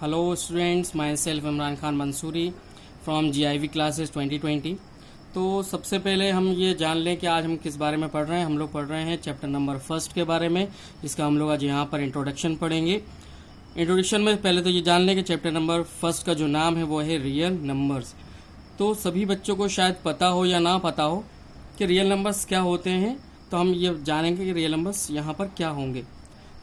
Hello students, myself Imran Khan Mansuri from GIV classes 2020। तो सबसे पहले हम ये जान लें कि आज हम किस बारे में पढ़ रहे हैं। हम लोग पढ़ रहे हैं चैप्टर नंबर फर्स्ट के बारे में, जिसका हम लोग आज यहाँ पर इंट्रोडक्शन पढ़ेंगे। इंट्रोडक्शन में पहले तो ये जान लें कि चैप्टर नंबर फर्स्ट का जो नाम है वो है रियल नंबर्स। तो सभी बच्चों को शायद पता हो या ना पता हो कि रियल नंबर्स क्या होते हैं, तो हम ये जानेंगे कि रियल नंबर्स यहाँ पर क्या होंगे।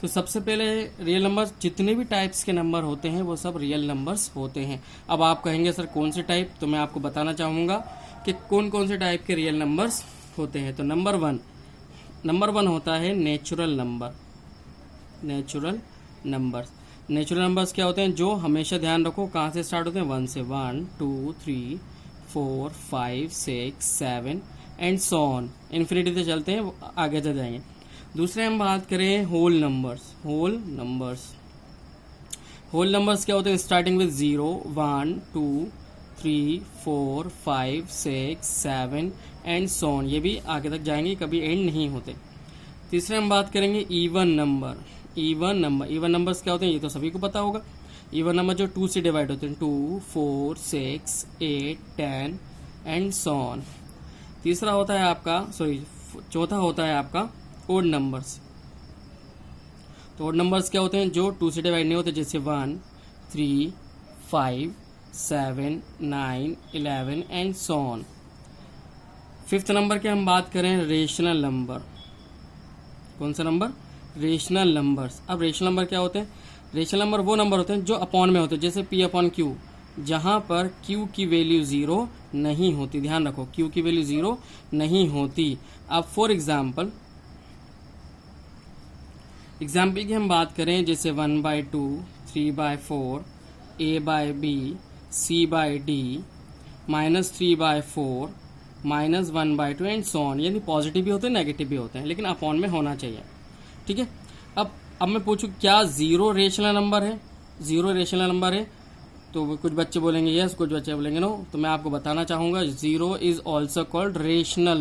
तो सबसे पहले रियल नंबर्स, जितने भी टाइप्स के नंबर होते हैं वो सब रियल नंबर्स होते हैं। अब आप कहेंगे सर कौन से टाइप, तो मैं आपको बताना चाहूँगा कि कौन कौन से टाइप के रियल नंबर्स होते हैं। तो नंबर वन होता है नेचुरल नंबर। नेचुरल नंबर्स क्या होते हैं, जो हमेशा ध्यान रखो कहाँ से स्टार्ट होते हैं, 1 से 1 2 3 4 5 6 7 एंड सो ऑन, इन्फिनिटी से चलते हैं, आगे चल जाएंगे। दूसरे हम बात करें होल नंबर्स क्या होते हैं, starting with 0 1 2 3 4 5 6 7 and so on, ये भी आगे तक जाएंगे, कभी एंड नहीं होते। तीसरे हम बात करेंगे इवन नंबर्स क्या होते हैं, ये तो सभी को पता होगा। इवन नंबर जो 2 से डिवाइड होते हैं, 2 4 6 8 10 एंड सो ऑन। चौथा होता है आपका ओड नंबर्स। तो ओड नंबर्स क्या होते हैं, जो 2 से डिवाइड नहीं होते, जैसे 1 3 5 7 9 11 and so on. Fifth number की हम बात करें रेशनल नंबर। कौन सा नंबर, रेशनल नंबर्स। अब रेशनल नंबर क्या होते हैं, रेशनल नंबर वो नंबर होते हैं जो अपॉन में होते हैं, जैसे P अपॉन Q, जहां पर Q की वैल्यू 0 नहीं होती। ध्यान रखो, Q की वैल्यू 0 नहीं होती। अब फॉर एग्जाम्पल की हम बात करें, जैसे 1/2 3/4 A/B C/D -3/4 -1/2 and so on. यानी पॉजिटिव भी होते हैं, नेगेटिव भी होते हैं, लेकिन अपॉन में होना चाहिए। ठीक है। अब मैं पूछूं क्या जीरो रेशनल नंबर है, तो कुछ बच्चे बोलेंगे यस, कुछ बच्चे बोलेंगे नो। तो मैं आपको बताना चाहूंगा, zero is also called rational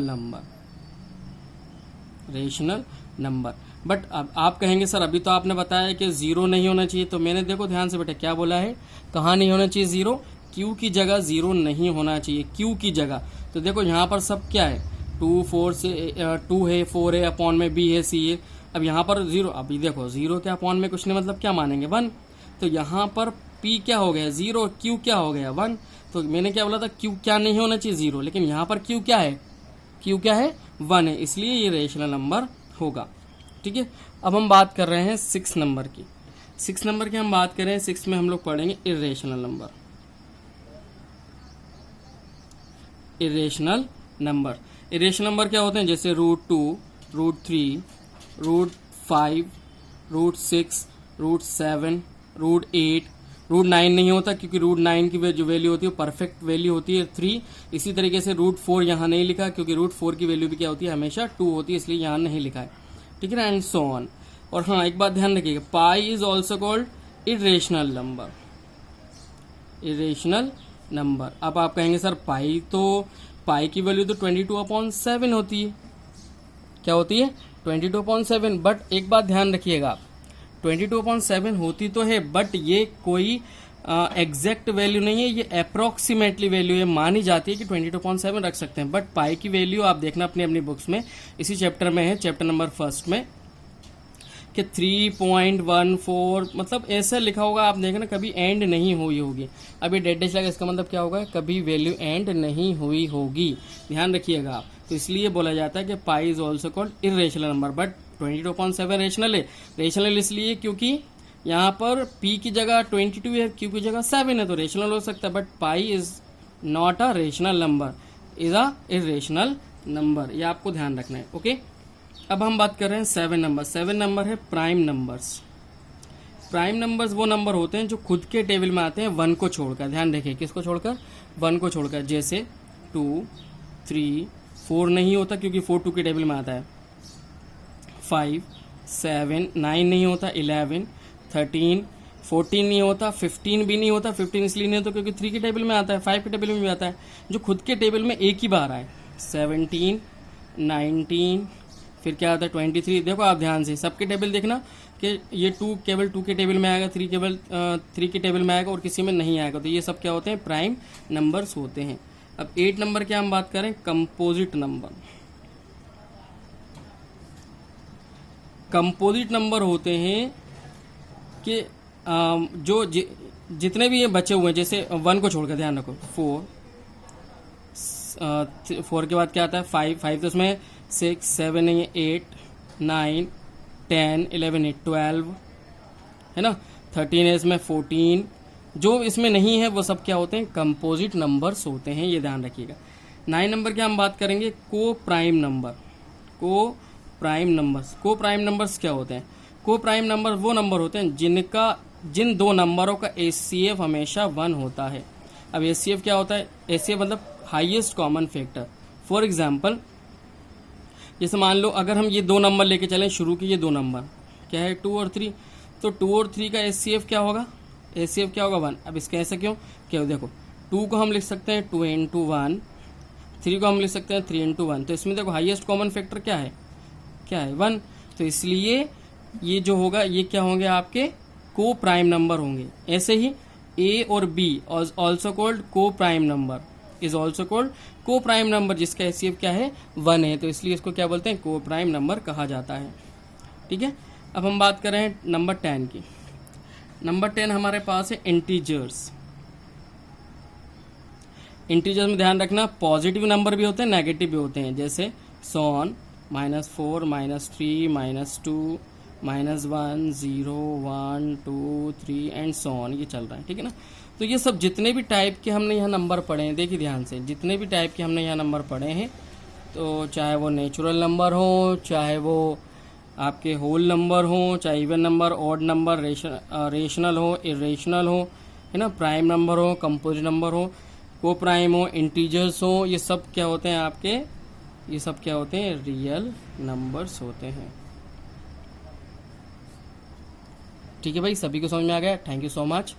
number. But अब आप कहेंगे सर अभी तो आपने बताया कि जीरो नहीं होना चाहिए, तो मैंने देखो ध्यान से बेटा क्या बोला है, कहाँ नहीं होना चाहिए जीरो, क्यू की जगह जीरो नहीं होना चाहिए, क्यू की जगह। तो देखो यहाँ पर सब क्या है, 2 4 से 2 है, 4 है, अपॉन में B है, C है। अब यहाँ पर जीरो, अभी देखो जीरो के अपॉन में कुछ नहीं, मतलब क्या मानेंगे 1। तो यहाँ पर P क्या हो गया 0, Q क्या हो गया 1। तो मैंने क्या बोला था, Q क्या नहीं होना चाहिए 0, लेकिन यहाँ पर Q क्या है 1 है, इसलिए ये रेशनल नंबर होगा। ठीक है। अब हम बात कर रहे हैं 6 नंबर की। 6 नंबर की हम बात करें, 6 में हम लोग पढ़ेंगे इरेशनल नंबर क्या होते हैं, जैसे √2 √3 √5 √6 √7 √8 √9 नहीं होता, क्योंकि √9 की जो वैल्यू होती है वो परफेक्ट वैल्यू होती है 3। इसी तरीके से √4 यहाँ नहीं लिखा, क्योंकि √4 की वैल्यू भी क्या होती है, हमेशा 2 होती है, इसलिए यहाँ नहीं लिखा है। ठीक है ना, एंड सो ऑन। और हाँ, एक बात ध्यान रखिएगा, pi is also called irrational number. अब आप कहेंगे सर पाई की वैल्यू तो 22/7 होती है। क्या होती है, 22/7। बट एक बात ध्यान रखिएगा, 22/7 होती तो है, बट ये कोई एग्जैक्ट वैल्यू नहीं है, ये अप्रोक्सीमेटली वैल्यू है, मानी जाती है कि 22/7 रख सकते हैं। बट पाई की वैल्यू आप देखना अपनी बुक्स में, इसी चैप्टर में है, चैप्टर नंबर फर्स्ट में, कि 3.14, मतलब ऐसा लिखा होगा, आप देखना कभी एंड नहीं हुई होगी। अभी डेड डैश लगा, इसका मतलब क्या होगा, कभी वैल्यू एंड नहीं हुई होगी, ध्यान रखिएगा आप। तो इसलिए बोला जाता है कि pi is also called irrational number. But 22/7 rational इसलिए क्योंकि यहाँ पर P की जगह 22 है, Q की जगह 7 है, तो रेशनल हो सकता है। But pi is not a rational number, is a irrational number, ये आपको ध्यान रखना है। ओके। अब हम बात कर रहे हैं 7 नंबर है प्राइम नंबर्स वो नंबर होते हैं जो खुद के टेबल में आते हैं 1 को छोड़कर। ध्यान रखिए, किसको छोड़कर, 1 को छोड़कर। जैसे 2 3 4 नहीं होता, क्योंकि 4 2 के टेबल में आता है, 5 7 9 नहीं होता, 11 13 14 नहीं होता, 15 भी नहीं होता। 15 इसलिए नहीं होता क्योंकि 3 के टेबल में आता है, 5 के टेबल में भी आता है, जो खुद के टेबल में एक ही बार आए। 17 19 फिर क्या आता है 23। देखो आप ध्यान से सबके टेबल देखना कि ये केवल 2 के टेबल में आएगा, 3 केवल 3 के टेबल में आएगा और किसी में नहीं आएगा। तो ये सब क्या होते हैं, प्राइम नंबर्स होते हैं। अब 8 नंबर क्या हम बात करें, कंपोजिट नंबर। कंपोजिट नंबर होते हैं कि जो जितने भी ये बचे हुए हैं, जैसे 1 को छोड़कर ध्यान रखो, 4 के बाद क्या आता है 5 तो उसमें 6 7 8 9 10 11 12 है ना, 13 है इसमें, 14। जो इसमें नहीं है वो सब क्या होते हैं, कंपोजिट नंबर्स होते हैं, ये ध्यान रखिएगा। 9 नंबर की हम बात करेंगे, को प्राइम नंबर। को प्राइम नंबर्स क्या होते हैं, को प्राइम नंबर वो नंबर होते हैं जिन दो नंबरों का एचसीएफ हमेशा 1 होता है। अब एचसीएफ क्या होता है, एचसीएफ मतलब highest common factor. For example जैसे मान लो अगर हम ये 2 नंबर लेके चलें, शुरू के ये 2 नंबर क्या है 2 और 3, तो 2 और 3 का एचसीएफ क्या होगा, एचसीएफ क्या होगा 1। अब इसका ऐसा क्यों देखो 2 को हम लिख सकते हैं 2 into 1, 3 को हम लिख सकते हैं 3 into 1। तो इसमें देखो हाईएस्ट कॉमन फैक्टर क्या है 1। तो इसलिए ये जो होगा ये क्या होंगे, आपके को प्राइम नंबर होंगे। ऐसे ही ए और बी ऑल्सो कॉल्ड को prime number, is also called को प्राइम नंबर, जिसका एचसीएफ क्या है 1 है। तो इसलिए इसको क्या बोलते हैं, को प्राइम नंबर कहा जाता है। ठीक है, अब हम बात कर रहे हैं नंबर 10 की। नंबर 10 हमारे पास है इंटीजर्स। इंटीजर्स में ध्यान रखना पॉजिटिव नंबर भी होते हैं, नेगेटिव भी होते हैं। जैसे सोन -4 -3 -2 -1 0 1 2 3 एंड सो ऑन, ये चल रहा है। ठीक है ना, तो ये सब जितने भी टाइप के हमने यहाँ नंबर पढ़े हैं, देखिए ध्यान से, जितने भी टाइप के हमने यहाँ नंबर पढ़े हैं, तो चाहे वो नेचुरल नंबर हो, चाहे वो आपके होल नंबर हो, चाहे even number, odd number, rational हो, इरेशनल हो, है ना, प्राइम नंबर हो, कंपोजिट नंबर हो, को प्राइम हो, इंटीजर्स हो, ये सब क्या होते हैं आपके, ये सब क्या होते हैं, रियल नंबर्स होते हैं। ठीक है भाई, सभी को समझ में आ गया। Thank you so much.